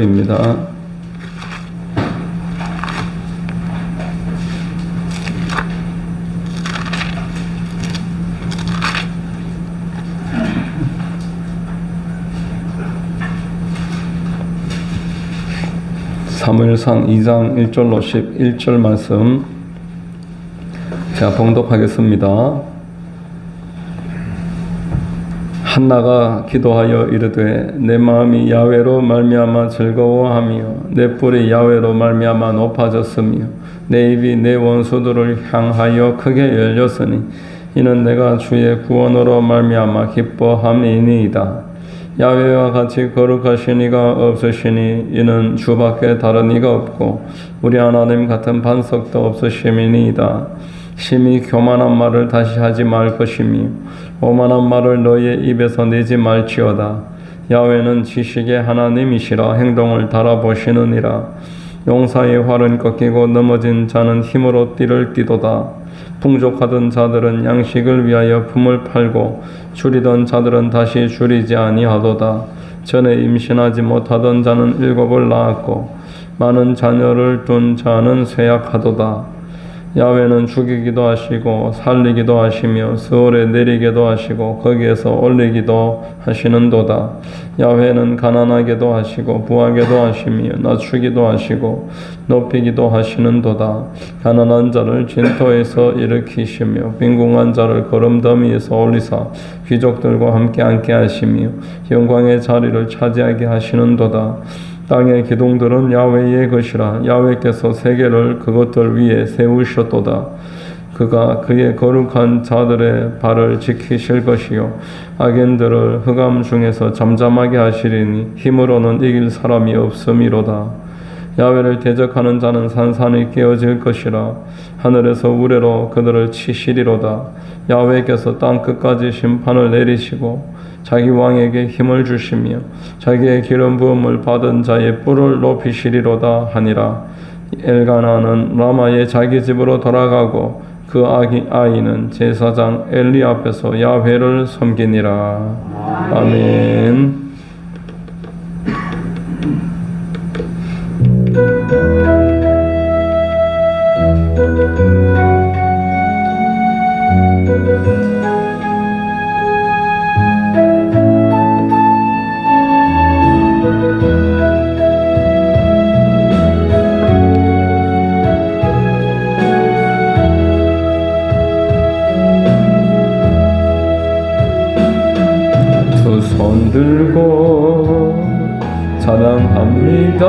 입니다. 사무엘상 2장 1절로 11절 말씀 제가 봉독하겠습니다. 한나가 기도하여 이르되 내 마음이 야훼로 말미암아 즐거워하며 내 뿔이 야훼로 말미암아 높아졌으며 내 입이 내 원수들을 향하여 크게 열렸으니 이는 내가 주의 구원으로 말미암아 기뻐함이니이다. 야훼와 같이 거룩하신 이가 없으시니 이는 주밖에 다른 이가 없고 우리 하나님 같은 반석도 없으심이니이다. 심히 교만한 말을 다시 하지 말 것이며 오만한 말을 너희의 입에서 내지 말지어다. 야훼는 지식의 하나님이시라 행동을 달아보시느니라. 용사의 활은 꺾이고 넘어진 자는 힘으로 띠를 띠도다. 풍족하던 자들은 양식을 위하여 품을 팔고 줄이던 자들은 다시 줄이지 아니하도다. 전에 임신하지 못하던 자는 7을 낳았고 많은 자녀를 둔 자는 쇠약하도다. 야훼는 죽이기도 하시고 살리기도 하시며 스올에 내리기도 하시고 거기에서 올리기도 하시는도다. 야훼는 가난하게도 하시고 부하게도 하시며 낮추기도 하시고 높이기도 하시는도다. 가난한 자를 진토에서 일으키시며 빈궁한 자를 거름더미에서 올리사 귀족들과 함께 앉게 하시며 영광의 자리를 차지하게 하시는도다. 땅의 기둥들은 야훼의 것이라. 야훼께서 세계를 그것들 위에 세우셨도다. 그가 그의 거룩한 자들의 발을 지키실 것이요 악인들을 흑암 중에서 잠잠하게 하시리니 힘으로는 이길 사람이 없음이로다. 야훼를 대적하는 자는 산산이 깨어질 것이라. 하늘에서 우레로 그들을 치시리로다. 야훼께서 땅 끝까지 심판을 내리시고 자기 왕에게 힘을 주시며 자기의 기름 부음을 받은 자의 뿔을 높이시리로다 하니라. 엘가나는 라마의 자기 집으로 돌아가고 그 아이는 제사장 엘리 앞에서 야훼를 섬기니라. 아멘. 두 손 들고 찬양합니다.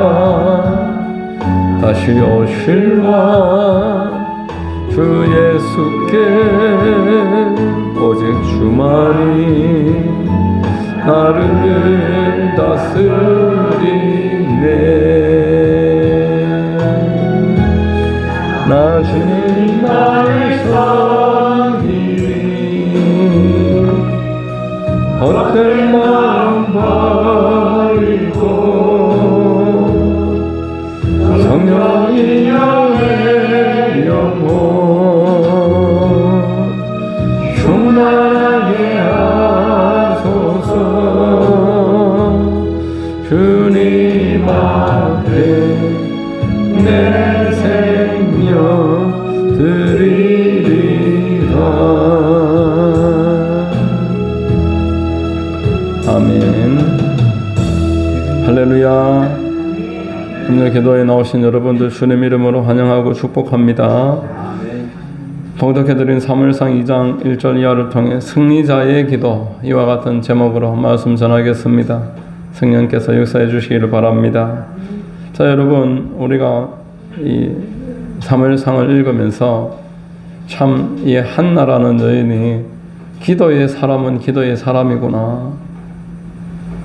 다시 오실 왕 주 예수께 오직 주만이 나를 다스리네. 나 주님 나의 선이니 헛된 마음 버리고 성령이 야훼 영혼 충만하게 하소서. 주님 앞에 내 생명 드리리라. 아멘. 할렐루야. 금요 기도에 나오신 여러분들 주님 이름으로 환영하고 축복합니다. 봉독해드린 사무엘상 2장 1절 이하를 통해 승리자의 기도, 이와 같은 제목으로 말씀 전하겠습니다. 성령께서 역사해 주시기를 바랍니다. 자, 여러분, 우리가 이 사무엘상을 읽으면서 참 이 한나라는 여인이 기도의 사람은 기도의 사람이구나.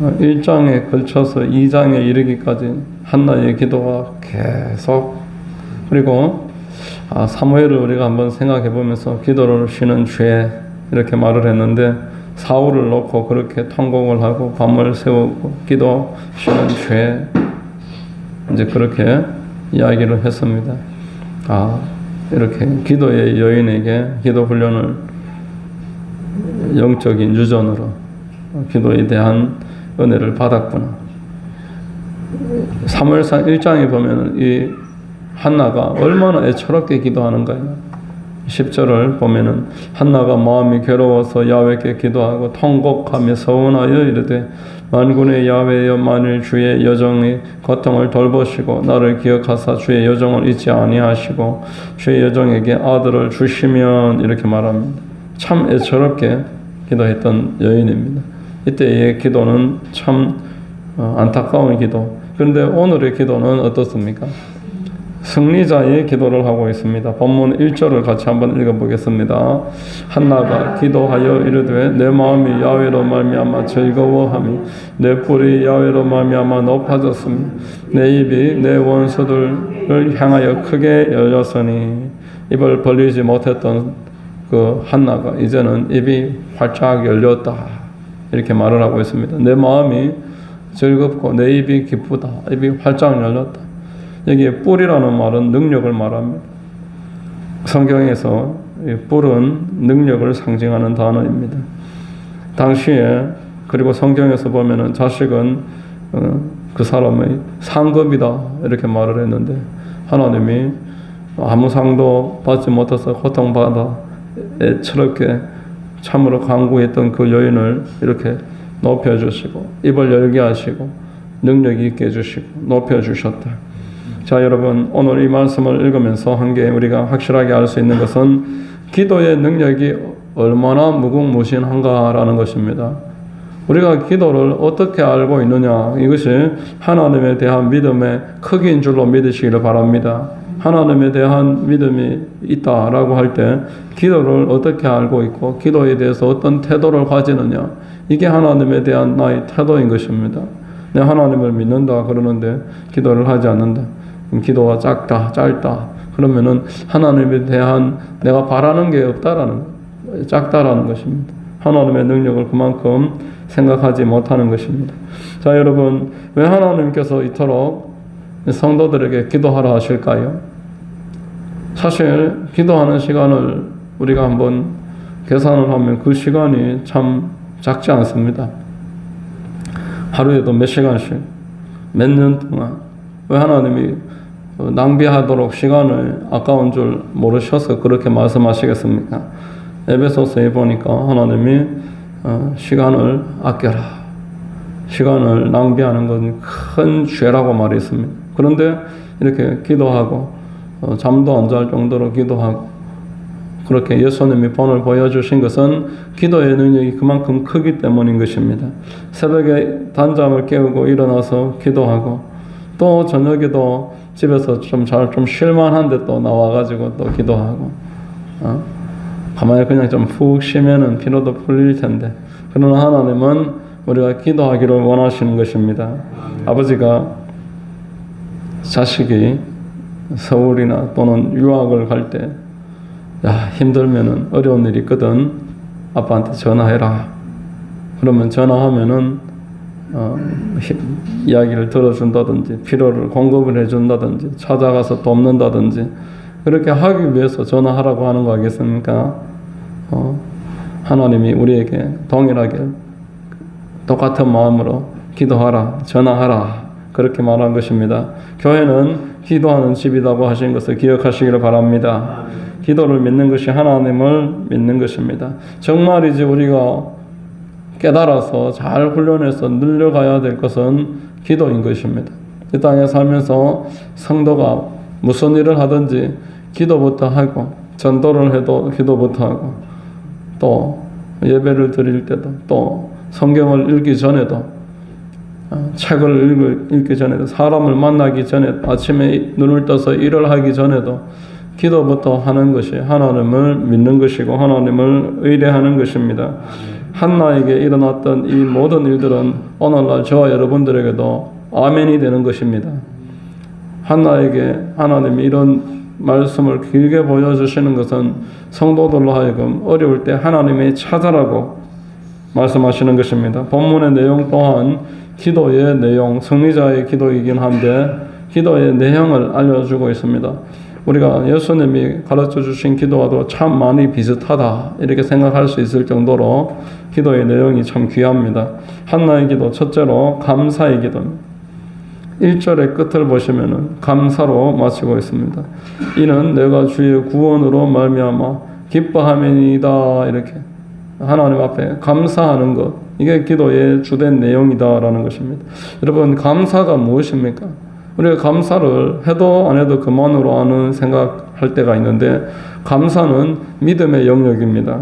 1장에 걸쳐서 2장에 이르기까지 한나의 기도가 계속, 그리고 사무엘을 우리가 한번 생각해 보면서 기도를 쉬는 죄 이렇게 말을 했는데 사울을 놓고 그렇게 통곡을 하고 밤을 새우고 기도 쉬는 죄 이제 그렇게 이야기를 했습니다. 이렇게 기도의 여인에게 기도 훈련을 영적인 유전으로 기도에 대한 은혜를 받았구나. 사무엘상 1장에 보면 이 한나가 얼마나 애처롭게 기도하는가요. 10절을 보면은 한나가 마음이 괴로워서 야훼께 기도하고 통곡하며 서원하여 이르되 만군의 야훼여 만일 주의 여정의 고통을 돌보시고 나를 기억하사 주의 여정을 잊지 아니하시고 주의 여정에게 아들을 주시면 이렇게 말합니다. 참 애처롭게 기도했던 여인입니다. 이때의 기도는 참 안타까운 기도. 그런데 오늘의 기도는 어떻습니까? 승리자의 기도를 하고 있습니다. 본문 1절을 같이 한번 읽어보겠습니다. 한나가 기도하여 이르되 내 마음이 야훼로 말미암아 즐거워하며 내 뿔이 야훼로 말미암아 높아졌으며 내 입이 내 원수들을 향하여 크게 열렸으니 입을 벌리지 못했던 그 한나가 이제는 입이 활짝 열렸다 이렇게 말을 하고 있습니다. 내 마음이 즐겁고 내 입이 기쁘다. 입이 활짝 열렸다. 여기에 뿔이라는 말은 능력을 말합니다. 성경에서 뿔은 능력을 상징하는 단어입니다. 당시에 그리고 성경에서 보면은 자식은 그 사람의 상급이다 이렇게 말을 했는데 하나님이 아무 상도 받지 못해서 고통받아 애처롭게 참으로 간구했던 그 여인을 이렇게 높여주시고 입을 열게 하시고 능력 있게 해주시고 높여주셨다. 자, 여러분, 오늘 이 말씀을 읽으면서 한 게 우리가 확실하게 알 수 있는 것은 기도의 능력이 얼마나 무궁무진한가라는 것입니다. 우리가 기도를 어떻게 알고 있느냐, 이것이 하나님에 대한 믿음의 크기인 줄로 믿으시기를 바랍니다. 하나님에 대한 믿음이 있다라고 할 때 기도를 어떻게 알고 있고 기도에 대해서 어떤 태도를 가지느냐, 이게 하나님에 대한 나의 태도인 것입니다. 내가 하나님을 믿는다 그러는데 기도를 하지 않는다. 기도가 작다, 짧다. 그러면은 하나님에 대한 내가 바라는 게 없다라는 거예요. 작다라는 것입니다. 하나님의 능력을 그만큼 생각하지 못하는 것입니다. 자, 여러분, 왜 하나님께서 이토록 성도들에게 기도하라 하실까요? 사실 기도하는 시간을 우리가 한번 계산을 하면 그 시간이 참 작지 않습니다. 하루에도 몇 시간씩, 몇 년 동안. 왜 하나님이 낭비하도록 시간을 아까운 줄 모르셔서 그렇게 말씀하시겠습니까? 에베소서에 보니까 하나님이 시간을 아껴라. 시간을 낭비하는 건 큰 죄라고 말했습니다. 그런데 이렇게 기도하고 잠도 안 잘 정도로 기도하고 그렇게 예수님이 본을 보여주신 것은 기도의 능력이 그만큼 크기 때문인 것입니다. 새벽에 단잠을 깨우고 일어나서 기도하고 또 저녁에도 집에서 좀 쉴만한데 또 나와가지고 또 기도하고 가만히 그냥 좀 푹 쉬면은 피로도 풀릴 텐데 그러나 하나님은 우리가 기도하기를 원하시는 것입니다. 아버지가 자식이 서울이나 또는 유학을 갈 때 야, 힘들면은 어려운 일이 있거든. 아빠한테 전화해라. 그러면 전화하면은 이야기를 들어준다든지 필요를 공급을 해준다든지 찾아가서 돕는다든지 그렇게 하기 위해서 전화하라고 하는 거 아니겠습니까? 하나님이 우리에게 동일하게 똑같은 마음으로 기도하라, 전화하라 그렇게 말한 것입니다. 교회는 기도하는 집이라고 하신 것을 기억하시기를 바랍니다. 기도를 믿는 것이 하나님을 믿는 것입니다. 정말이지 우리가 깨달아서 잘 훈련해서 늘려가야 될 것은 기도인 것입니다. 이 땅에 살면서 성도가 무슨 일을 하든지 기도부터 하고 전도를 해도 기도부터 하고 또 예배를 드릴 때도 또 성경을 읽기 전에도 책을 읽기 전에도 사람을 만나기 전에 아침에 눈을 떠서 일을 하기 전에도 기도부터 하는 것이 하나님을 믿는 것이고 하나님을 의뢰하는 것입니다. 한나에게 일어났던 이 모든 일들은 오늘날 저와 여러분들에게도 아멘이 되는 것입니다. 한나에게 하나님이 이런 말씀을 길게 보여주시는 것은 성도들로 하여금 어려울 때 하나님의 찾아라고 말씀하시는 것입니다. 본문의 내용 또한 기도의 내용, 승리자의 기도이긴 한데 기도의 내용을 알려주고 있습니다. 우리가 예수님이 가르쳐 주신 기도와도 참 많이 비슷하다 이렇게 생각할 수 있을 정도로 기도의 내용이 참 귀합니다. 한나의 기도 첫째로 감사의 기도입니다. 1절의 끝을 보시면은 감사로 마치고 있습니다. 이는 내가 주의 구원으로 말미암아 기뻐함이니이다. 이렇게 하나님 앞에 감사하는 것, 이게 기도의 주된 내용이다라는 것입니다. 여러분, 감사가 무엇입니까? 우리가 감사를 해도 안 해도 그만으로 하는 생각할 때가 있는데, 감사는 믿음의 영역입니다.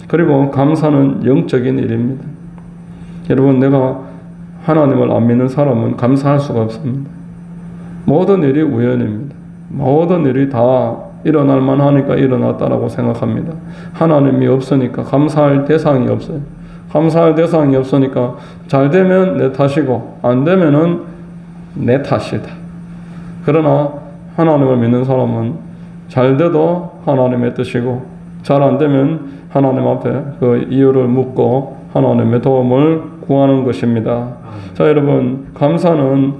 그리고 감사는 영적인 일입니다. 여러분, 내가 하나님을 안 믿는 사람은 감사할 수가 없습니다. 모든 일이 우연입니다. 모든 일이 다 일어날 만하니까 일어났다라고 생각합니다. 하나님이 없으니까 감사할 대상이 없어요. 감사할 대상이 없으니까 잘 되면 내 탓이고 안 되면은 내 탓이다. 그러나 하나님을 믿는 사람은 잘 돼도 하나님의 뜻이고 잘 안 되면 하나님 앞에 그 이유를 묻고 하나님의 도움을 구하는 것입니다. 자, 여러분, 감사는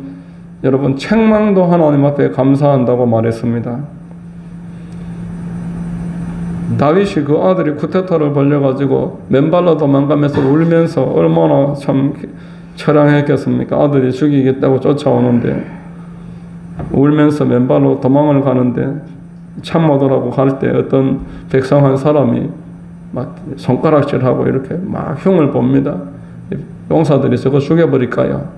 여러분 책망도 하나님 앞에 감사한다고 말했습니다. 다윗이 그 아들이 쿠데타를 벌려가지고 맨발로 도망가면서 울면서 얼마나 참 처량했겠습니까? 아들이 죽이겠다고 쫓아오는데 울면서 맨발로 도망을 가는데 참모들하고 갈 때 어떤 백성 한 사람이 막 손가락질하고 이렇게 막 흉을 봅니다. 용사들이 저거 죽여버릴까요?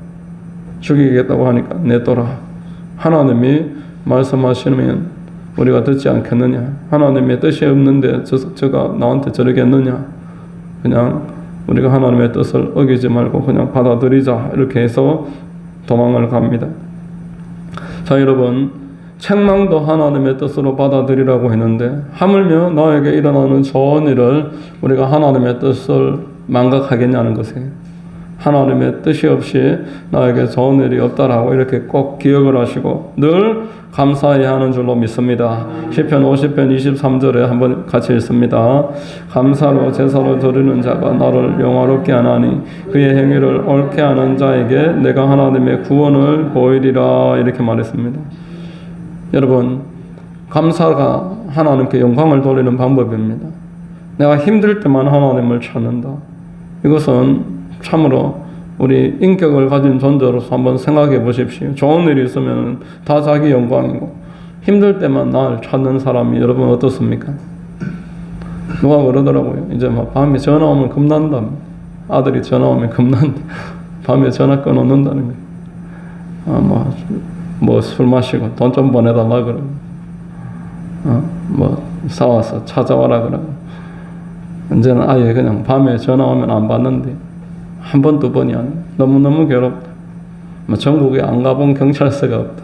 죽이겠다고 하니까 내둬라. 하나님이 말씀하시면 우리가 듣지 않겠느냐? 하나님의 뜻이 없는데 저가 나한테 저러겠느냐? 그냥 우리가 하나님의 뜻을 어기지 말고 그냥 받아들이자. 이렇게 해서 도망을 갑니다. 자, 여러분, 책망도 하나님의 뜻으로 받아들이라고 했는데 하물며 나에게 일어나는 좋은 일을 우리가 하나님의 뜻을 망각하겠냐는 것이에요. 하나님의 뜻이 없이 나에게 좋은 일이 없다라고 이렇게 꼭 기억을 하시고 늘 감사해야 하는 줄로 믿습니다. 시편 50편 23절에 한번 같이 읽습니다. 감사로 제사로 드리는 자가 나를 영화롭게 하나니 그의 행위를 옳게 하는 자에게 내가 하나님의 구원을 보이리라. 이렇게 말했습니다. 여러분, 감사가 하나님께 영광을 돌리는 방법입니다. 내가 힘들 때만 하나님을 찾는다. 이것은 참으로 우리 인격을 가진 존재로서 한번 생각해 보십시오. 좋은 일이 있으면 다 자기 영광이고 힘들 때만 나를 찾는 사람이 여러분 어떻습니까? 누가 그러더라고요. 이제 막 밤에 전화 오면 겁난다. 아들이 전화 오면 겁난다. 밤에 전화 끊어놓는다는 거예요. 뭐 술 마시고 돈 좀 보내달라 그러고 뭐 사와서 찾아와라 그러고 이제는 아예 그냥 밤에 전화 오면 안 받는데 한 번, 두 번이 아니야. 너무너무 괴롭다. 전국에 안 가본 경찰서가 없다.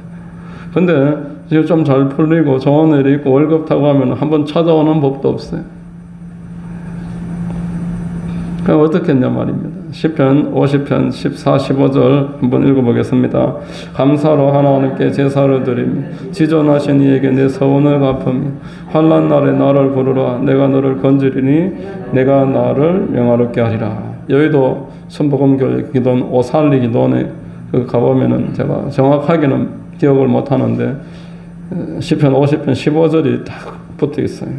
근데 이제 좀 잘 풀리고 좋은 일이 있고 월급 타고 하면 한 번 찾아오는 법도 없어요. 그럼 어떻게 했냐 말입니다. 시편 50편 14, 15절 한번 읽어보겠습니다. 감사로 하나님께 제사를 드리며 지존하신 이에게 내 서원을 갚으며 환난 날에 나를 부르라. 내가 너를 건지리니 내가 나를 영화롭게 하리라. 여의도 순복음교회 기도원 오살리 기도원에 가보면은 제가 정확하게는 기억을 못하는데 시편 50편 15절이 딱 붙어 있어요.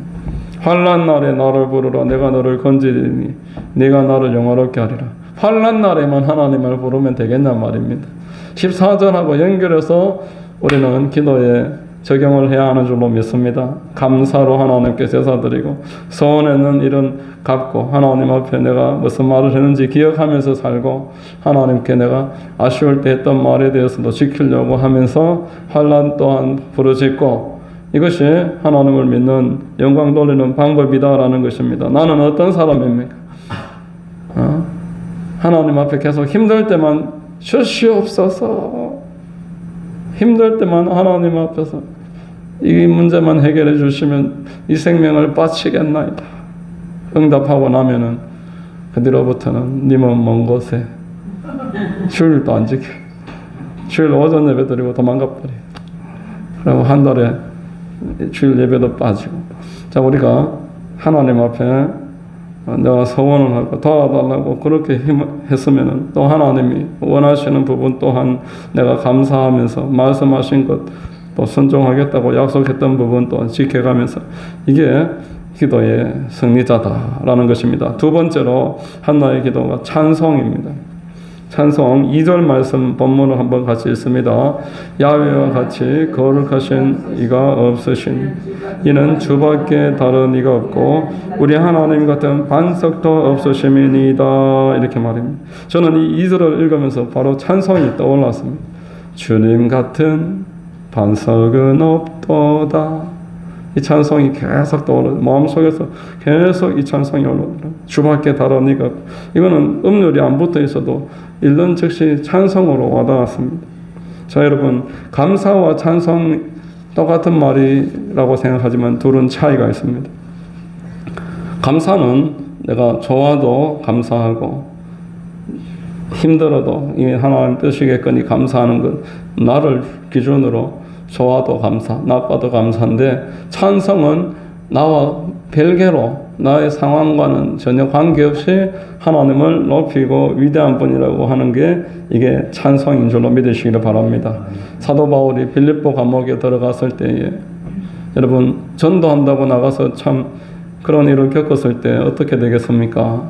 환난 날에 나를 부르라. 내가 너를 건지리니 네가 나를 영화롭게 하리라. 환난 날에만 하나님을 부르면 되겠냐 말입니다. 14절하고 연결해서 우리는 기도에 적용을 해야 하는 줄로 믿습니다. 감사로 하나님께 제사드리고 소원에는 이런 갚고 하나님 앞에 내가 무슨 말을 했는지 기억하면서 살고 하나님께 내가 아쉬울 때 했던 말에 대해서도 지키려고 하면서 환난 또한 부르짖고 이것이 하나님을 믿는 영광 돌리는 방법이다라는 것입니다. 나는 어떤 사람입니까? 하나님 앞에 계속 힘들 때만 주시옵소서. 힘들 때만 하나님 앞에서 이 문제만 해결해 주시면 이 생명을 바치겠나이다. 응답하고 나면은 그 뒤로부터는 님은 먼 곳에 주일도 안 지켜. 주일 오전 예배 드리고 도망가 버려. 그리고 한 달에 주일 예배도 빠지고. 자, 우리가 하나님 앞에 내가 소원을 하고 도와달라고 그렇게 했으면은 또 하나님이 원하시는 부분 또한 내가 감사하면서 말씀하신 것 또 순종하겠다고 약속했던 부분 또한 지켜가면서 이게 기도의 승리자다라는 것입니다. 두 번째로 한나의 기도가 찬송입니다. 찬송 2절 말씀 본문을 한번 같이 읽습니다. 야훼와 같이 거룩하신 이가 없으시니 이는 주밖에 다른 이가 없고 우리 하나님 같은 반석도 없으심이니이다. 이렇게 말합니다. 저는 이 2절을 읽으면서 바로 찬송이 떠올랐습니다. 주님 같은 반석은 없도다. 이 찬송이 계속 떠오르, 마음속에서 계속 이 찬송이 올라오더라. 주밖에 다른 이가 없고. 이거는 음률이 안 붙어 있어도 읽는 즉시 찬송으로 와닿았습니다. 자, 여러분, 감사와 찬송 똑같은 말이라고 생각하지만 둘은 차이가 있습니다. 감사는 내가 좋아도 감사하고 힘들어도 이 하나님 뜻이겠거니 감사하는 것, 나를 기준으로 좋아도 감사, 나빠도 감사인데, 찬송은 나와 별개로 나의 상황과는 전혀 관계없이 하나님을 높이고 위대한 분이라고 하는 게 이게 찬송인 줄로 믿으시기를 바랍니다. 사도 바울이 빌립보 감옥에 들어갔을 때에 여러분 전도한다고 나가서 참 그런 일을 겪었을 때 어떻게 되겠습니까?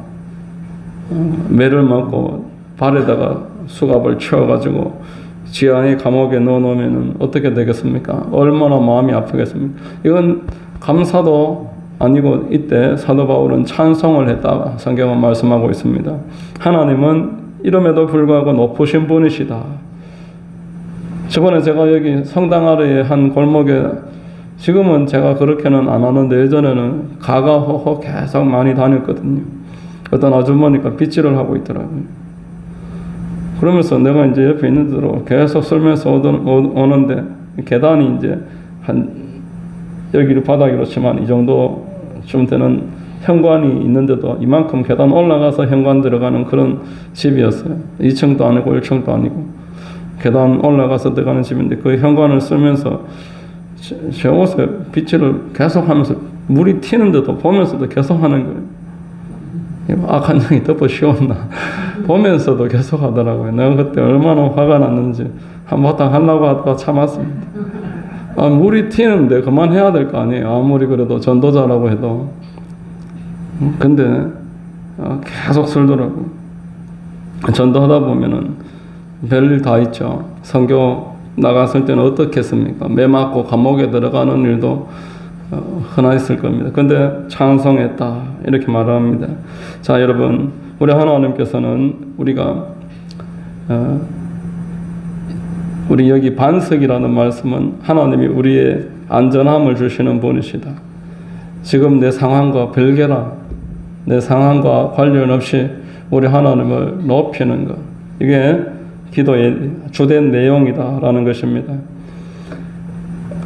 매를 맞고 발에다가 수갑을 채워가지고 지하의 감옥에 넣어놓으면 어떻게 되겠습니까? 얼마나 마음이 아프겠습니까? 이건 감사도 아니고 이때 사도 바울은 찬송을 했다. 성경은 말씀하고 있습니다. 하나님은 이름에도 불구하고 높으신 분이시다. 저번에 제가 여기 성당 아래에 한 골목에, 지금은 제가 그렇게는 안 하는데 예전에는 가가호호 계속 많이 다녔거든요. 어떤 아주머니가 빗질을 하고 있더라고요. 그러면서 내가 이제 옆에 있는 대로 계속 쓸면서 오는데 계단이 이제 한 여기를 바닥이 그렇지만 이 정도쯤 되는 현관이 있는데도 이만큼 계단 올라가서 현관 들어가는 그런 집이었어요. 2층도 아니고 1층도 아니고 계단 올라가서 들어가는 집인데 그 현관을 쓰면서 제 옷에 빗질을 계속 하면서 물이 튀는데도 보면서도 계속 하는 거예요. 악한 영이 덮어 씌웠나 보면서도 계속 하더라고요. 내가 그때 얼마나 화가 났는지 한바탕 하려고 하다가 참았습니다. 물이 튀는데 그만해야 될 거 아니에요. 아무리 그래도 전도자라고 해도. 근데 계속 쓸더라고요. 전도하다 보면은 별일 다 있죠. 선교 나갔을 때는 어떻겠습니까? 매 맞고 감옥에 들어가는 일도 흔했을 겁니다. 근데 찬송했다 이렇게 말합니다. 자, 여러분, 우리 하나님께서는 우리가 우리 여기 반석이라는 말씀은 하나님이 우리의 안전함을 주시는 분이시다. 지금 내 상황과 별개라, 내 상황과 관련 없이 우리 하나님을 높이는 것, 이게 기도의 주된 내용이다라는 것입니다.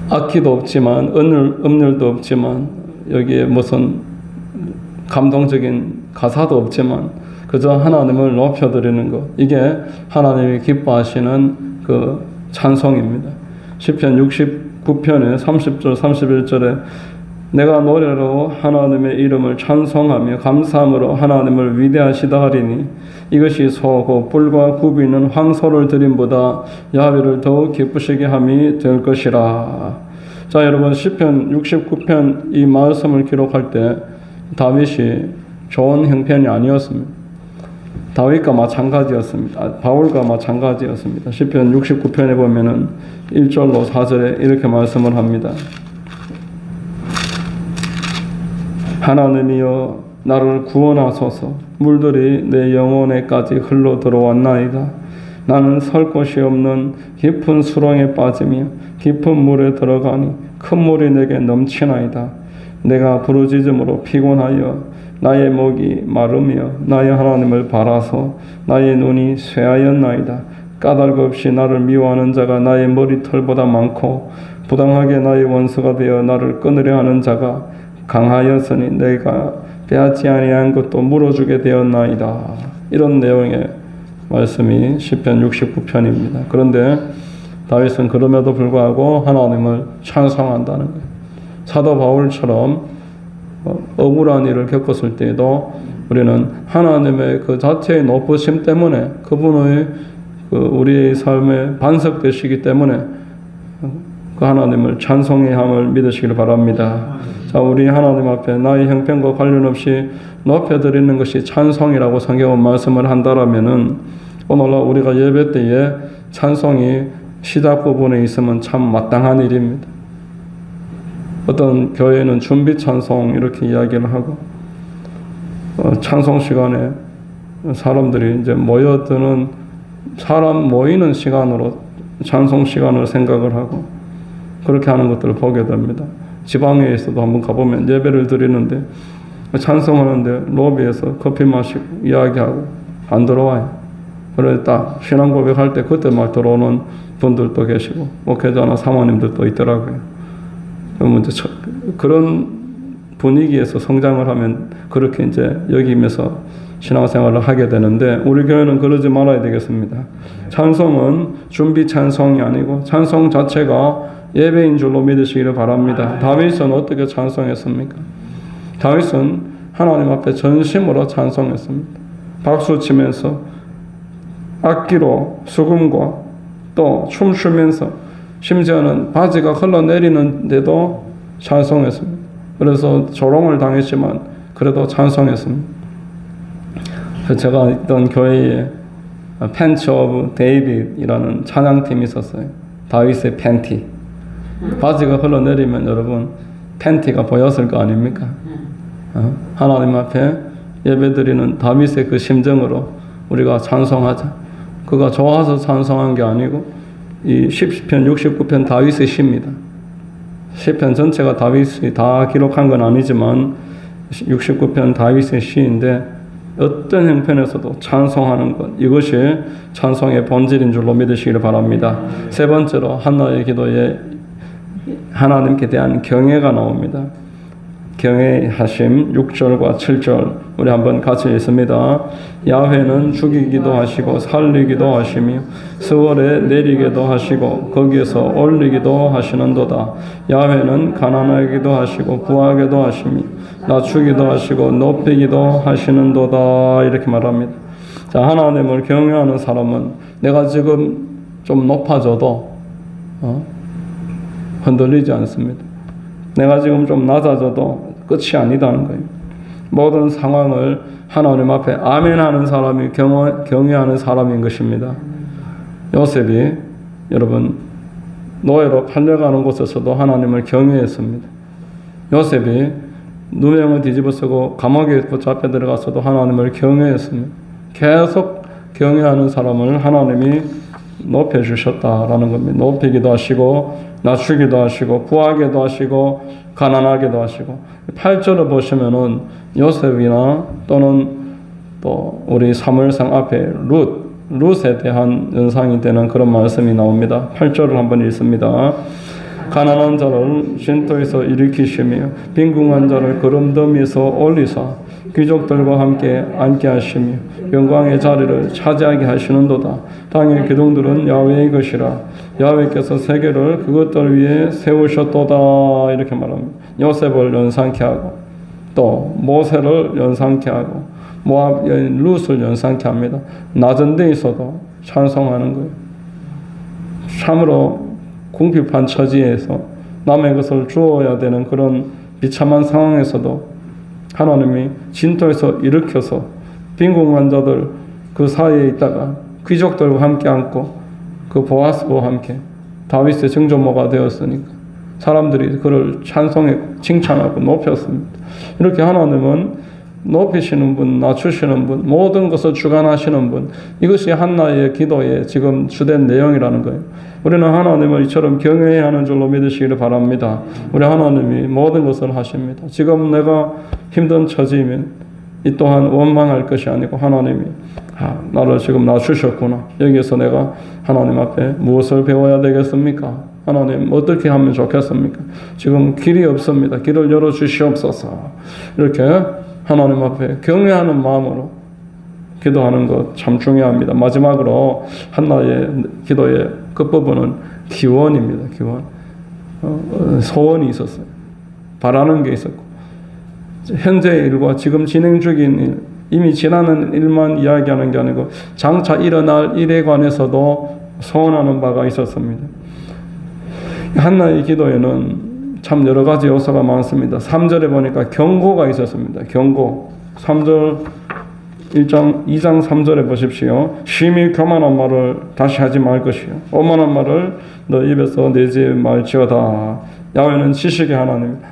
악기도 없지만 음률도 없지만 여기에 무슨 감동적인 가사도 없지만 그저 하나님을 높여드리는 것, 이게 하나님이 기뻐하시는 그 찬송입니다. 시편 69편의 30절 31절에 내가 노래로 하나님의 이름을 찬송하며 감사함으로 하나님을 위대하시다 하리니 이것이 소고 뿔과 굽이 있는 황소를 드림보다 야훼를 더욱 기쁘시게 함이 될 것이라. 자, 여러분, 시편 69편 이 말씀을 기록할 때 다윗이 좋은 형편이 아니었습니다. 다윗과 마찬가지였습니다. 바울과 마찬가지였습니다. 시편 69편에 보면은 1절로 4절에 이렇게 말씀을 합니다. 하나님이여 나를 구원하소서. 물들이 내 영혼에까지 흘러 들어왔나이다. 나는 설 곳이 없는 깊은 수렁에 빠지며 깊은 물에 들어가니 큰 물이 내게 넘치나이다. 내가 부르짖음으로 피곤하여 나의 목이 마르며 나의 하나님을 바라서 나의 눈이 쇠하였나이다. 까닭 없이 나를 미워하는 자가 나의 머리털보다 많고 부당하게 나의 원수가 되어 나를 끊으려 하는 자가 강하였으니 내가 빼앗지 아니한 것도 물어주게 되었나이다. 이런 내용의 말씀이 시편 69편입니다. 그런데 다윗은 그럼에도 불구하고 하나님을 찬송한다는 거예요. 사도 바울처럼 억울한 일을 겪었을 때에도 우리는 하나님의 그 자체의 높으심 때문에 그분의 우리의 삶의 반석 되시기 때문에 그 하나님을 찬송해야 함을 믿으시길 바랍니다. 자, 우리 하나님 앞에 나의 형편과 관련 없이 높여드리는 것이 찬송이라고 성경은 말씀을 한다라면은 오늘날 우리가 예배 때에 찬송이 시작 부분에 있으면 참 마땅한 일입니다. 어떤 교회는 준비 찬송 이렇게 이야기를 하고 찬송 시간에 사람들이 이제 모여드는 사람 모이는 시간으로 찬송 시간을 생각을 하고 그렇게 하는 것들을 보게 됩니다. 지방에서도 한번 가보면 예배를 드리는데 찬송하는데 로비에서 커피 마시고 이야기하고 안 들어와요. 그래서 딱 신앙 고백할 때 그때 막 들어오는 분들도 계시고 목회자나 사모님들도 있더라고요. 그러면 이제 그런 분위기에서 성장을 하면 그렇게 이제 여기면서 신앙생활을 하게 되는데 우리 교회는 그러지 말아야 되겠습니다. 찬송은 준비 찬송이 아니고 찬송 자체가 예배인 줄로 믿으시기를 바랍니다. 다윗은 어떻게 찬송했습니까? 다윗은 하나님 앞에 전심으로 찬송했습니다. 박수 치면서 악기로 수금과 또 춤추면서 심지어는 바지가 흘러내리는데도 찬송했습니다. 그래서 조롱을 당했지만 그래도 찬송했습니다. 제가 있던 교회에 팬츠 오브 데이빗이라는 찬양팀이 있었어요. 다윗의 팬티. 바지가 흘러내리면 여러분 팬티가 보였을 거 아닙니까? 하나님 앞에 예배드리는 다윗의 그 심정으로 우리가 찬송하자. 그가 좋아서 찬송한 게 아니고 이 시편 69편 다윗의 시입니다. 시편 전체가 다윗이 다 기록한 건 아니지만 69편 다윗의 시인데 어떤 형편에서도 찬송하는 것, 이것이 찬송의 본질인 줄로 믿으시기를 바랍니다. 세 번째로 한나의 기도에 하나님께 대한 경외가 나옵니다. 경외하심 6절과 7절 우리 한번 같이 읽습니다. 야훼는 죽이기도 하시고 살리기도 하시며 스월에 내리기도 하시고 거기에서 올리기도 하시는도다. 야훼는 가난하기도 하시고 부하게도 하시며 낮추기도 하시고 높이기도 하시는도다. 이렇게 말합니다. 자, 하나님을 경외하는 사람은 내가 지금 좀 높아져도 흔들리지 않습니다. 내가 지금 좀 낮아져도 끝이 아니다는 거예요. 모든 상황을 하나님 앞에 아멘하는 사람이 경외하는 사람인 것입니다. 요셉이 여러분 노예로 팔려가는 곳에서도 하나님을 경외했습니다. 요셉이 누명을 뒤집어쓰고 감옥에 붙잡혀 들어가서도 하나님을 경외했습니다. 계속 경외하는 사람을 하나님이 높여주셨다라는 겁니다. 높이기도 하시고 낮추기도 하시고 부하게도 하시고 가난하게도 하시고 8절을 보시면은 요셉이나 또는 또 우리 사무엘상 앞에 룻에 대한 연상이 되는 그런 말씀이 나옵니다. 8절을 한번 읽습니다. 가난한 자를 쉼터에서 일으키시며 빈궁한 자를 구름더미에서 올리사 귀족들과 함께 앉게 하시며 영광의 자리를 차지하게 하시는도다. 땅의 기둥들은 야훼의 것이라 야훼께서 세계를 그것들 위에 세우셨도다. 이렇게 말합니다. 요셉을 연상케 하고 또 모세를 연상케 하고 모압 여인 룻을 연상케 합니다. 낮은 데 있어도 찬송하는 거예요. 참으로 궁핍한 처지에서 남의 것을 주어야 되는 그런 비참한 상황에서도 하나님이 진토에서 일으켜서 빈궁한 자들 그 사이에 있다가 귀족들과 함께 앉고 그 보아스와 함께 다윗의 정조모가 되었으니까 사람들이 그를 찬송했고 칭찬하고 높였습니다. 이렇게 하나님은 높이시는 분, 낮추시는 분, 모든 것을 주관하시는 분, 이것이 한나의 기도의 지금 주된 내용이라는 거예요. 우리는 하나님을 이처럼 경외해야 하는 줄로 믿으시기를 바랍니다. 우리 하나님이 모든 것을 하십니다. 지금 내가 힘든 처지이면 이 또한 원망할 것이 아니고 하나님이 나를 지금 낮추셨구나. 여기에서 내가 하나님 앞에 무엇을 배워야 되겠습니까? 하나님 어떻게 하면 좋겠습니까? 지금 길이 없습니다. 길을 열어주시옵소서. 이렇게 하나님 앞에 경외하는 마음으로 기도하는 것 참 중요합니다. 마지막으로 한나의 기도의 끝부분은 기원입니다. 기원. 소원이 있었어요. 바라는 게 있었고 현재의 일과 지금 진행 중인 일, 이미 지나는 일만 이야기하는 게 아니고 장차 일어날 일에 관해서도 소원하는 바가 있었습니다. 한나의 기도에는 참 여러 가지 요소가 많습니다. 3절에 보니까 경고가 있었습니다. 경고. 3절 2장 3절에 보십시오. 심히 교만한 말을 다시 하지 말 것이요 오만한 말을 너 입에서 내지 말지어다. 야훼는 지식의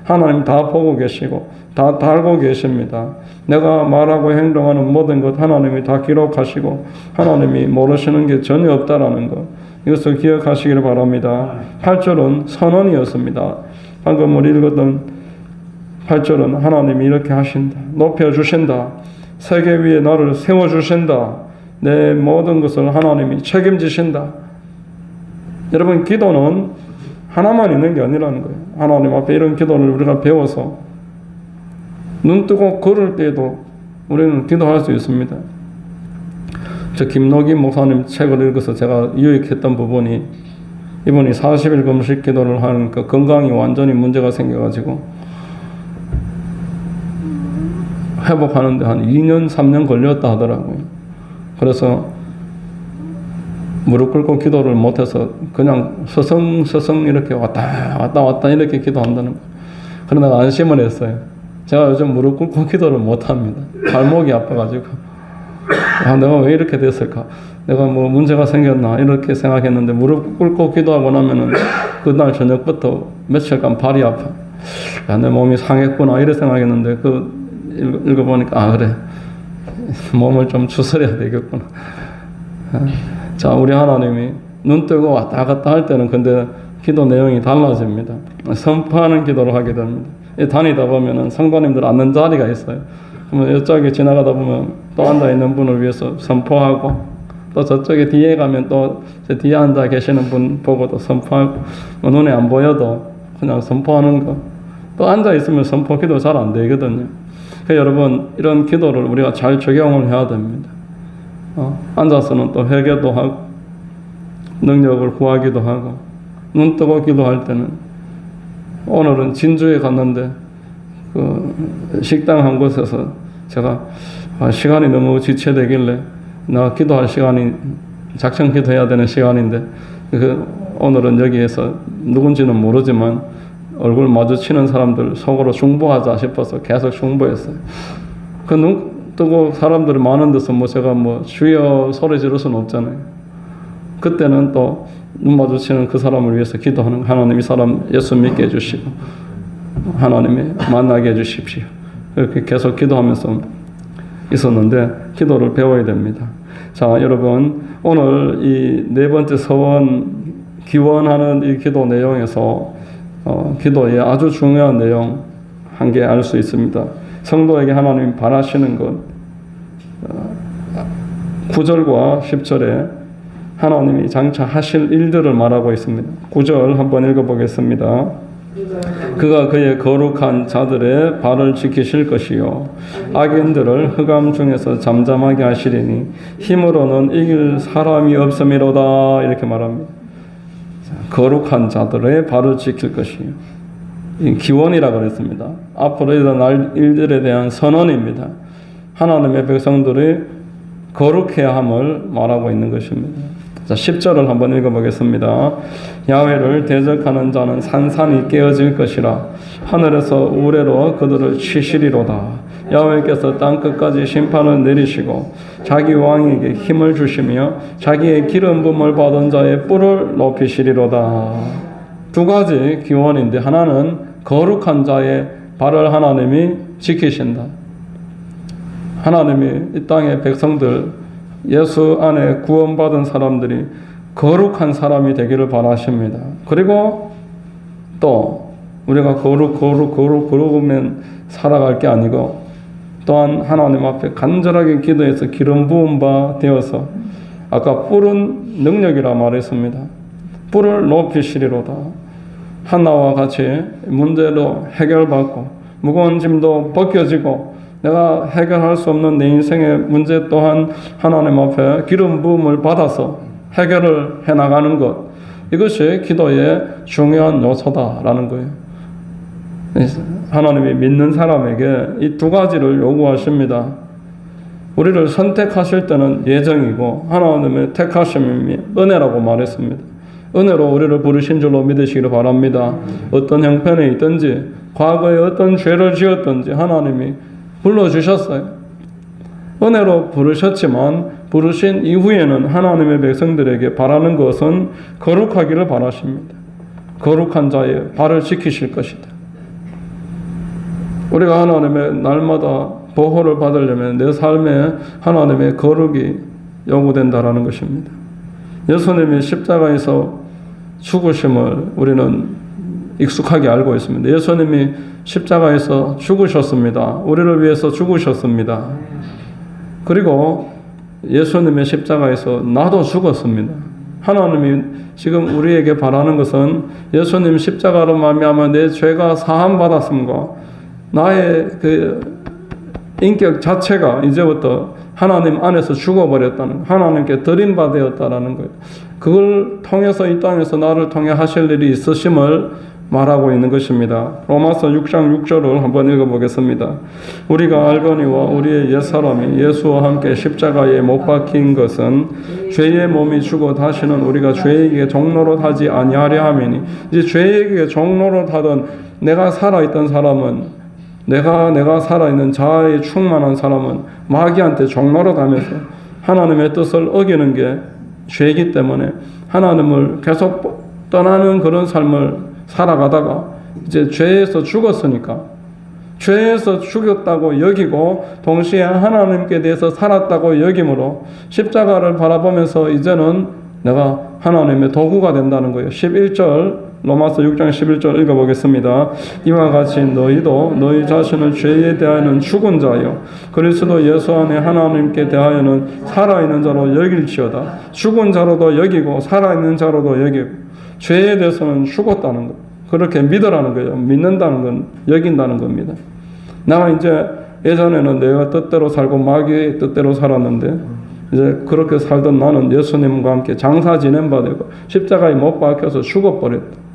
하나님 다 보고 계시고 다 알고 계십니다. 내가 말하고 행동하는 모든 것 하나님이 다 기록하시고 하나님이 모르시는 게 전혀 없다라는 것, 이것을 기억하시기를 바랍니다. 8절은 선언이었습니다. 방금 우리 읽었던 8절은 하나님이 이렇게 하신다. 높여주신다. 세계 위에 나를 세워주신다. 내 모든 것을 하나님이 책임지신다. 여러분, 기도는 하나만 있는 게 아니라는 거예요. 하나님 앞에 이런 기도를 우리가 배워서 눈 뜨고 걸을 때에도 우리는 기도할 수 있습니다. 저 김노기 목사님 책을 읽어서 제가 유익했던 부분이, 이분이 40일 금식 기도를 하니까 건강이 완전히 문제가 생겨가지고 회복하는데 한 2년 3년 걸렸다 하더라고요. 그래서 무릎 꿇고 기도를 못해서 그냥 서성 이렇게 왔다 이렇게 기도한다는 거예요. 그러나 내가 안심을 했어요. 제가 요즘 무릎 꿇고 기도를 못합니다. 발목이 아파가지고 내가 왜 이렇게 됐을까? 내가 뭐 문제가 생겼나? 이렇게 생각했는데 무릎 꿇고 기도하고 나면은 그날 저녁부터 며칠간 발이 아파. 내 몸이 상했구나 이렇게 생각했는데 읽어보니까 그래, 몸을 좀 추스려야 되겠구나. 자, 우리 하나님이 눈 뜨고 왔다 갔다 할 때는 근데 기도 내용이 달라집니다. 선포하는 기도를 하게 됩니다. 다니다 보면은 성도님들 앉는 자리가 있어요. 그러면 이쪽에 지나가다 보면 또 앉아 있는 분을 위해서 선포하고, 또 저쪽에 뒤에 가면 또 제 뒤에 앉아 계시는 분 보고 또 선포하고, 눈에 안 보여도 그냥 선포하는 거. 또 앉아 있으면 선포 기도 잘 안 되거든요. 그러니까 여러분, 이런 기도를 우리가 잘 적용을 해야 됩니다. 앉아서는 또 회개도 하고 능력을 구하기도 하고, 눈 뜨고 기도할 때는, 오늘은 진주에 갔는데 그 식당 한 곳에서 제가 시간이 너무 지체되길래, 나 기도할 시간이 작정 기도해야 되는 시간인데 오늘은 여기에서 누군지는 모르지만 얼굴 마주치는 사람들 속으로 중보하자 싶어서 계속 중보했어요. 눈 뜨고 사람들이 많은 데서 제가 주여 소리 지를 수는 없잖아요. 그때는 또 눈 마주치는 그 사람을 위해서 기도하는, 하나님 이 사람 예수 믿게 해주시고 하나님이 만나게 해주십시오. 이렇게 계속 기도하면서 있었는데, 기도를 배워야 됩니다. 자, 여러분, 오늘 이 네 번째 서원, 기원하는 이 기도 내용에서 기도의 아주 중요한 내용 한 개 알 수 있습니다. 성도에게 하나님이 바라시는 것, 9절과 10절에 하나님이 장차 하실 일들을 말하고 있습니다. 9절 한번 읽어보겠습니다. 그가 그의 거룩한 자들의 발을 지키실 것이요 악인들을 흑암 중에서 잠잠하게 하시리니 힘으로는 이길 사람이 없음이로다. 이렇게 말합니다. 거룩한 자들의 발을 지킬 것이요, 기원이라고 그랬습니다. 앞으로 일어날 일들에 대한 선언입니다. 하나님의 백성들이 거룩해야 함을 말하고 있는 것입니다. 자, 10절을 한번 읽어보겠습니다. 야훼를 대적하는 자는 산산이 깨어질 것이라. 하늘에서 우레로 그들을 치시리로다. 야훼께서 땅끝까지 심판을 내리시고 자기 왕에게 힘을 주시며 자기의 기름 부음을 받은 자의 뿔을 높이시리로다. 두 가지 기원인데, 하나는 거룩한 자의 발을 하나님이 지키신다. 하나님이 이 땅의 백성들, 예수 안에 구원받은 사람들이 거룩한 사람이 되기를 바라십니다. 그리고 또 우리가 거룩하면 살아갈 게 아니고, 또한 하나님 앞에 간절하게 기도해서 기름 부음 바 되어서, 아까 뿔은 능력이라 말했습니다. 뿔을 높이시리로다. 한나와 같이 문제도 해결받고 무거운 짐도 벗겨지고 내가 해결할 수 없는 내 인생의 문제 또한 하나님 앞에 기름 부음을 받아서 해결을 해나가는 것, 이것이 기도의 중요한 요소다라는 거예요. 하나님이 믿는 사람에게 이 두 가지를 요구하십니다. 우리를 선택하실 때는 예정이고 하나님의 택하심이 은혜라고 말했습니다. 은혜로 우리를 부르신 줄로 믿으시기를 바랍니다. 어떤 형편에 있든지 과거에 어떤 죄를 지었든지 하나님이 불러주셨어요. 은혜로 부르셨지만 부르신 이후에는 하나님의 백성들에게 바라는 것은 거룩하기를 바라십니다. 거룩한 자의 발을 지키실 것이다. 우리가 하나님의 날마다 보호를 받으려면 내 삶에 하나님의 거룩이 요구된다라는 것입니다. 예수님이 십자가에서 죽으심을 우리는 익숙하게 알고 있습니다. 예수님이 십자가에서 죽으셨습니다. 우리를 위해서 죽으셨습니다. 그리고 예수님의 십자가에서 나도 죽었습니다. 하나님이 지금 우리에게 바라는 것은 예수님 십자가로 말미암아 내 죄가 사함 받았음과 나의 그 인격 자체가 이제부터 하나님 안에서 죽어버렸다는, 하나님께 드림받았다라는 거예요. 그걸 통해서 이 땅에서 나를 통해 하실 일이 있으심을 말하고 있는 것입니다. 로마서 6장 6절을 한번 읽어보겠습니다. 우리가 알거니와 우리의 옛사람이 예수와 함께 십자가에 못 박힌 것은 죄의 몸이 죽어 다시는 우리가 죄에게 종로로 타지 아니하려 함이니, 이제 죄에게 종로로 타던 내가 살아있던 사람은, 내가 살아있는 자아에 충만한 사람은 마귀한테 종로로 가면서 하나님의 뜻을 어기는 게 죄이기 때문에 하나님을 계속 떠나는 그런 삶을 살아가다가 이제 죄에서 죽었으니까, 죄에서 죽였다고 여기고 동시에 하나님께 대해서 살았다고 여김으로 십자가를 바라보면서 이제는 내가 하나님의 도구가 된다는 거예요. 11절, 로마서 6장 11절 읽어보겠습니다. 이와 같이 너희도 너희 자신을 죄에 대하여는 죽은 자요 그리스도 예수 안에 하나님께 대하여는 살아있는 자로 여길지어다. 죽은 자로도 여기고 살아있는 자로도 여기고, 죄에 대해서는 죽었다는 것, 그렇게 믿으라는 거예요. 믿는다는 건 여긴다는 겁니다. 내가 이제 예전에는 내가 뜻대로 살고 마귀의 뜻대로 살았는데 이제 그렇게 살던 나는 예수님과 함께 장사 지낸 바 되고 십자가에 못 박혀서 죽어버렸다.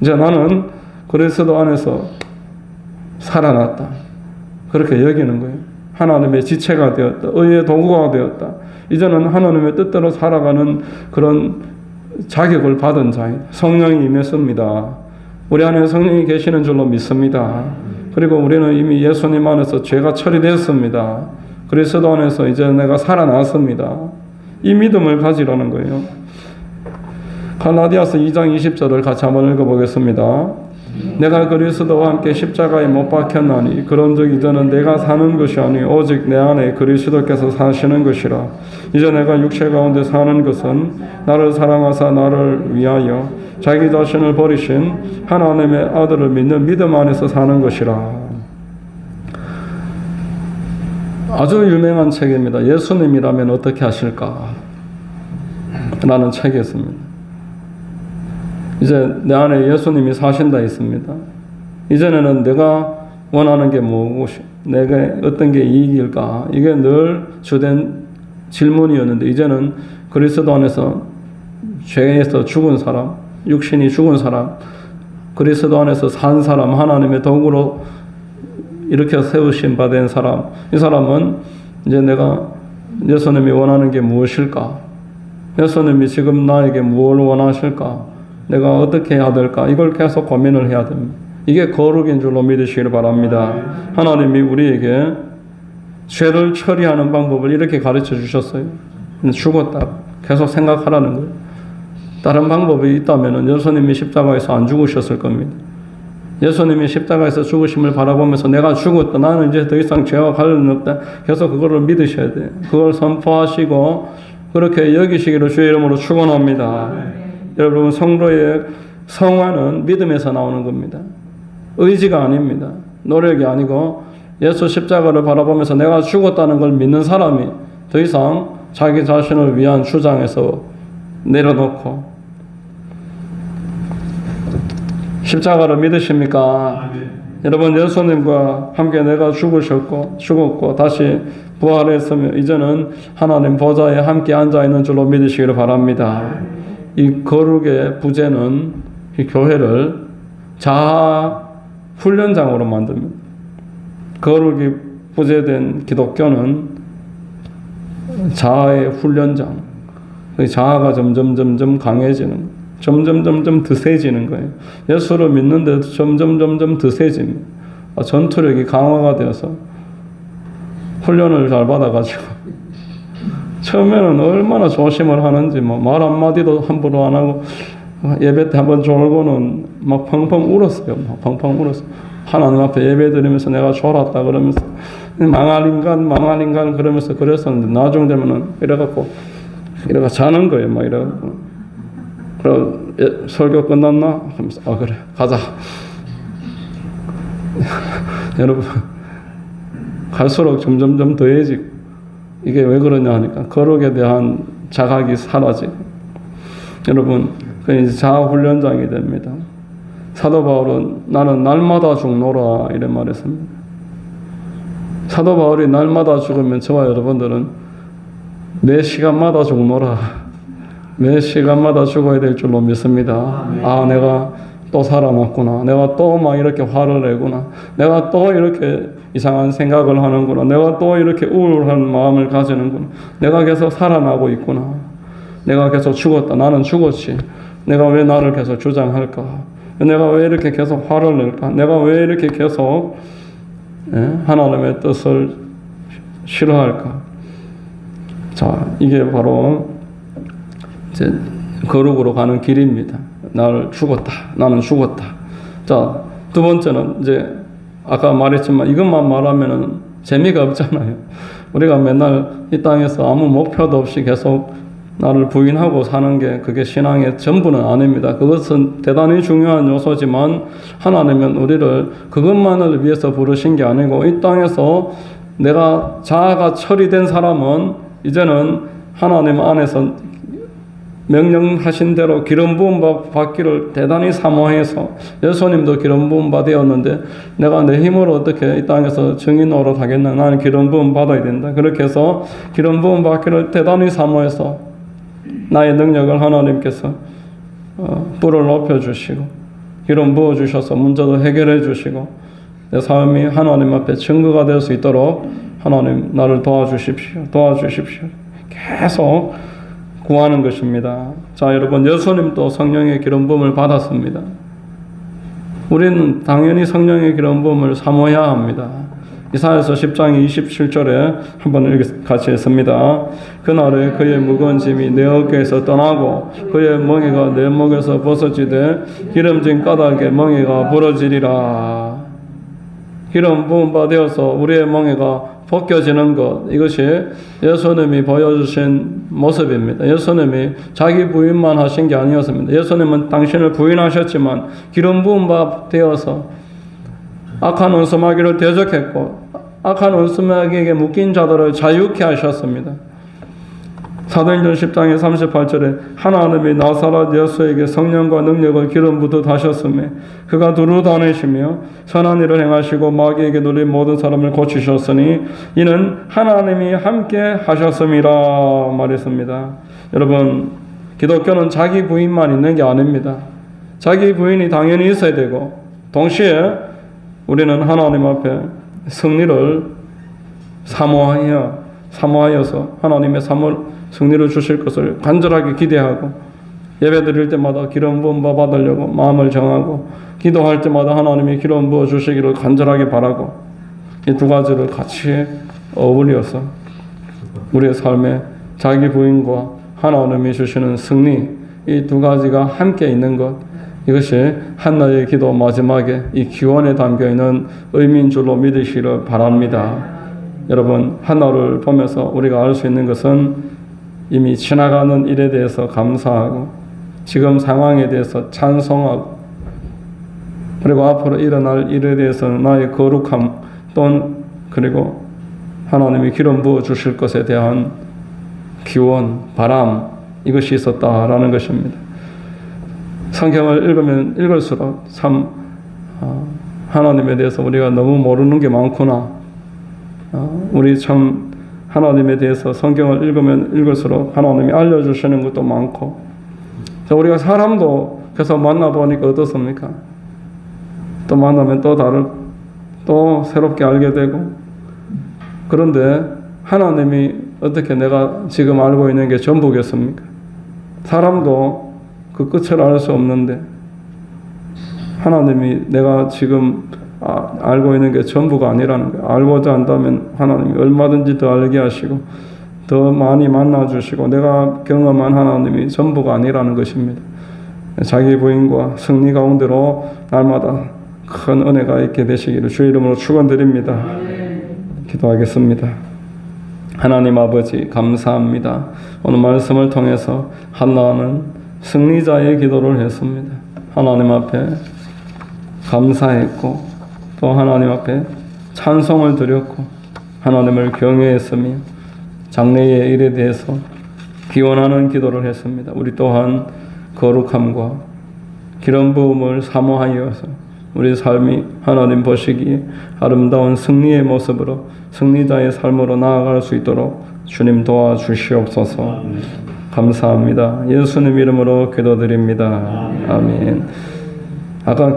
이제 나는 그리스도 안에서 살아났다. 그렇게 여기는 거예요. 하나님의 지체가 되었다. 의의 도구가 되었다. 이제는 하나님의 뜻대로 살아가는 그런 자격을 받은 자이다. 성령이 임했습니다. 우리 안에 성령이 계시는 줄로 믿습니다. 그리고 우리는 이미 예수님 안에서 죄가 처리되었습니다. 그리스도 안에서 이제 내가 살아났습니다. 이 믿음을 가지라는 거예요. 갈라디아서 2장 20절을 같이 한번 읽어보겠습니다. 내가 그리스도와 함께 십자가에 못 박혔나니 그런즉 이제는 내가 사는 것이 아니 오직 내 안에 그리스도께서 사시는 것이라. 이제 내가 육체 가운데 사는 것은 나를 사랑하사 나를 위하여 자기 자신을 버리신 하나님의 아들을 믿는 믿음 안에서 사는 것이라. 아주 유명한 책입니다. 예수님이라면 어떻게 하실까? 라는 책이 있습니다. 이제 내 안에 예수님이 사신다 했습니다. 이전에는 내가 원하는 게 무엇이, 내가 어떤 게 이익일까? 이게 늘 주된 질문이었는데 이제는 그리스도 안에서 죄에서 죽은 사람, 육신이 죽은 사람, 그리스도 안에서 산 사람, 하나님의 도구로 이렇게 세우신 바 된 사람, 이 사람은 이제 내가 예수님이 원하는 게 무엇일까? 예수님이 지금 나에게 무엇을 원하실까? 내가 어떻게 해야 될까? 이걸 계속 고민을 해야 됩니다. 이게 거룩인 줄로 믿으시길 바랍니다. 하나님이 우리에게 죄를 처리하는 방법을 이렇게 가르쳐 주셨어요. 죽었다. 계속 생각하라는 거예요. 다른 방법이 있다면 예수님이 십자가에서 안 죽으셨을 겁니다. 예수님이 십자가에서 죽으심을 바라보면서 내가 죽었다. 나는 이제 더 이상 죄와 관련 없다. 계속 그거를 믿으셔야 돼요. 그걸 선포하시고 그렇게 여기시기를 주의 이름으로 축원합니다. 여러분, 성도의 성화는 믿음에서 나오는 겁니다. 의지가 아닙니다. 노력이 아니고 예수 십자가를 바라보면서 내가 죽었다는 걸 믿는 사람이 더 이상 자기 자신을 위한 주장에서 내려놓고, 십자가를 믿으십니까? 여러분, 예수님과 함께 내가 죽었고 다시 부활했으며 이제는 하나님 보좌에 함께 앉아있는 줄로 믿으시기를 바랍니다. 이 거룩의 부재는 이 교회를 자아 훈련장으로 만듭니다. 거룩이 부재된 기독교는 자아의 훈련장. 자아가 점점 강해지는, 점점 드세지는 거예요. 예수를 믿는데 점점 드세집니다. 전투력이 강화가 되어서 훈련을 잘 받아가지고 처음에는 얼마나 조심을 하는지 말 한마디도 함부로 안 하고 예배 때 한번 졸고는 막 펑펑 울었어요. 막 펑펑 울었어요. 하나님 앞에 예배 드리면서 내가 졸았다 그러면서 망할 인간 그러면서 그랬었는데 나중 되면은 이래갖고 자는 거예요. 막 이래갖고 그럼 설교 끝났나? 하면서 그래 가자. 여러분 갈수록 점점점 더해지고 이게 왜 그러냐 하니까 거룩에 대한 자각이 사라지고 여러분 그 이제 자아 훈련장이 됩니다. 사도 바울은 나는 날마다 죽노라 이런 말했습니다. 사도 바울이 날마다 죽으면 저와 여러분들은 매 시간마다 죽노라 매 시간마다 죽어야 될 줄로 믿습니다. 내가 또 살아났구나. 내가 또 막 이렇게 화를 내구나. 내가 또 이렇게 이상한 생각을 하는구나. 내가 또 이렇게 우울한 마음을 가지는구나. 내가 계속 살아나고 있구나. 내가 계속 죽었다. 나는 죽었지. 내가 왜 나를 계속 주장할까? 내가 왜 이렇게 계속 화를 낼까? 내가 왜 이렇게 계속 하나님의 뜻을 싫어할까? 자, 이게 바로 이제 거룩으로 가는 길입니다. 나는 죽었다. 자, 두 번째는 이제 아까 말했지만 이것만 말하면은 재미가 없잖아요. 우리가 맨날 이 땅에서 아무 목표도 없이 계속 나를 부인하고 사는 게 그게 신앙의 전부는 아닙니다. 그것은 대단히 중요한 요소지만 하나님은 우리를 그것만을 위해서 부르신 게 아니고 이 땅에서 내가 자아가 처리된 사람은 이제는 하나님 안에서 명령하신 대로 기름 부음 받기를 대단히 사모해서 예수님도 기름 부음 받으셨는데 내가 내 힘으로 어떻게 이 땅에서 증인 노릇 하겠나. 나는 기름 부음 받아야 된다. 그렇게 해서 기름 부음 받기를 대단히 사모해서 나의 능력을 하나님께서 불을 높여주시고 기름 부어주셔서 문제도 해결해 주시고 내 삶이 하나님 앞에 증거가 될 수 있도록 하나님 나를 도와주십시오. 계속 구하는 것입니다. 자, 여러분 예수님도 성령의 기름 부음을 받았습니다. 우리는 당연히 성령의 기름 부음을 사모해야 합니다. 이사야서 10장 27절에 한번 같이 했습니다. 그날에 그의 무거운 짐이 내 어깨에서 떠나고 그의 멍에가 내 목에서 벗어지되 기름진 까닭에 멍에가 부러지리라. 기름 부음 받아서 우리의 멍에가 벗겨지는 것, 이것이 예수님이 보여주신 모습입니다. 예수님이 자기 부인만 하신 게 아니었습니다. 예수님은 당신을 부인하셨지만 기름 부음 받아서 악한 원수마귀를 대적했고 악한 원수마귀에게 묶인 자들을 자유케 하셨습니다. 사도행전 10장의 38절에 하나님이 나사렛 예수에게 성령과 능력을 기름 붓듯 하셨으며 그가 두루 다니시며 선한 일을 행하시고 마귀에게 눌린 모든 사람을 고치셨으니 이는 하나님이 함께 하셨음이라 말했습니다. 여러분 기독교는 자기 부인만 있는 게 아닙니다. 자기 부인이 당연히 있어야 되고 동시에 우리는 하나님 앞에 승리를 사모하여서 하나님의 승리를 주실 것을 간절하게 기대하고 예배 드릴 때마다 기름 부음 받으려고 마음을 정하고 기도할 때마다 하나님이 기름 부어 주시기를 간절하게 바라고 이 두 가지를 같이 어울려서 우리의 삶에 자기 부인과 하나님이 주시는 승리 이 두 가지가 함께 있는 것 이것이 한나의 기도 마지막에 이 기원에 담겨있는 의미인 줄로 믿으시기를 바랍니다. 여러분 한나를 보면서 우리가 알 수 있는 것은 이미 지나가는 일에 대해서 감사하고 지금 상황에 대해서 찬송하고 그리고 앞으로 일어날 일에 대해서 나의 거룩함 또는 그리고 하나님이 기름 부어 주실 것에 대한 기원, 바람 이것이 있었다라는 것입니다. 성경을 읽으면 읽을수록 참 하나님에 대해서 우리가 너무 모르는 게 많구나. 우리 참 하나님에 대해서 성경을 읽으면 읽을수록 하나님이 알려주시는 것도 많고 우리가 사람도 계속 만나보니까 어떻습니까? 또 만나면 또 새롭게 알게 되고 그런데 하나님이 어떻게 내가 지금 알고 있는 게 전부겠습니까? 사람도 그 끝을 알 수 없는데 하나님이 내가 지금 알고 있는 게 전부가 아니라는 거예요. 알고자 한다면 하나님이 얼마든지 더 알게 하시고 더 많이 만나주시고 내가 경험한 하나님이 전부가 아니라는 것입니다. 자기 부인과 승리 가운데로 날마다 큰 은혜가 있게 되시기를 주의 이름으로 축원드립니다. 기도하겠습니다. 하나님 아버지 감사합니다. 오늘 말씀을 통해서 한나는 승리자의 기도를 했습니다. 하나님 앞에 감사했고 또 하나님 앞에 찬송을 드렸고 하나님을 경외했으며 장래의 일에 대해서 기원하는 기도를 했습니다. 우리 또한 거룩함과 기름 부음을 사모하여서 우리 삶이 하나님 보시기에 아름다운 승리의 모습으로 승리자의 삶으로 나아갈 수 있도록 주님 도와주시옵소서. 감사합니다. 예수님 이름으로 기도드립니다. 아멘. 아까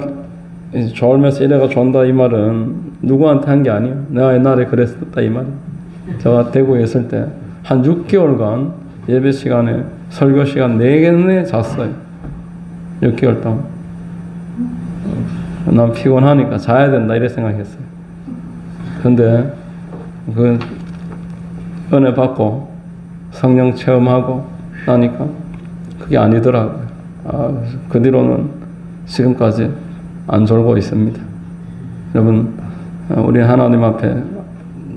졸면서 이래가 존다 이 말은 누구한테 한 게 아니에요. 내가 옛날에 그랬었다 이 말이에요. 제가 대구에 있을 때 한 6개월간 예배 시간에 설교 시간 4개는 잤어요. 6개월 동안. 난 피곤하니까 자야 된다 이래 생각했어요. 근데 그 은혜 받고 성령 체험하고 나니까 그게 아니더라고요. 그 뒤로는 지금까지 안 졸고 있습니다. 여러분, 우리 하나님 앞에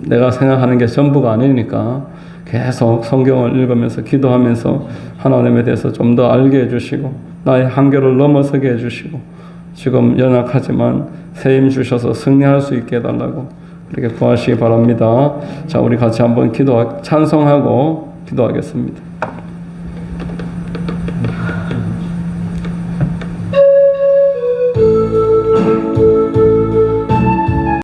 내가 생각하는 게 전부가 아니니까 계속 성경을 읽으면서 기도하면서 하나님에 대해서 좀 더 알게 해주시고 나의 한계를 넘어서게 해주시고 지금 연약하지만 새 힘 주셔서 승리할 수 있게 해달라고 그렇게 구하시기 바랍니다. 자, 우리 같이 한번 찬송하고 기도하겠습니다.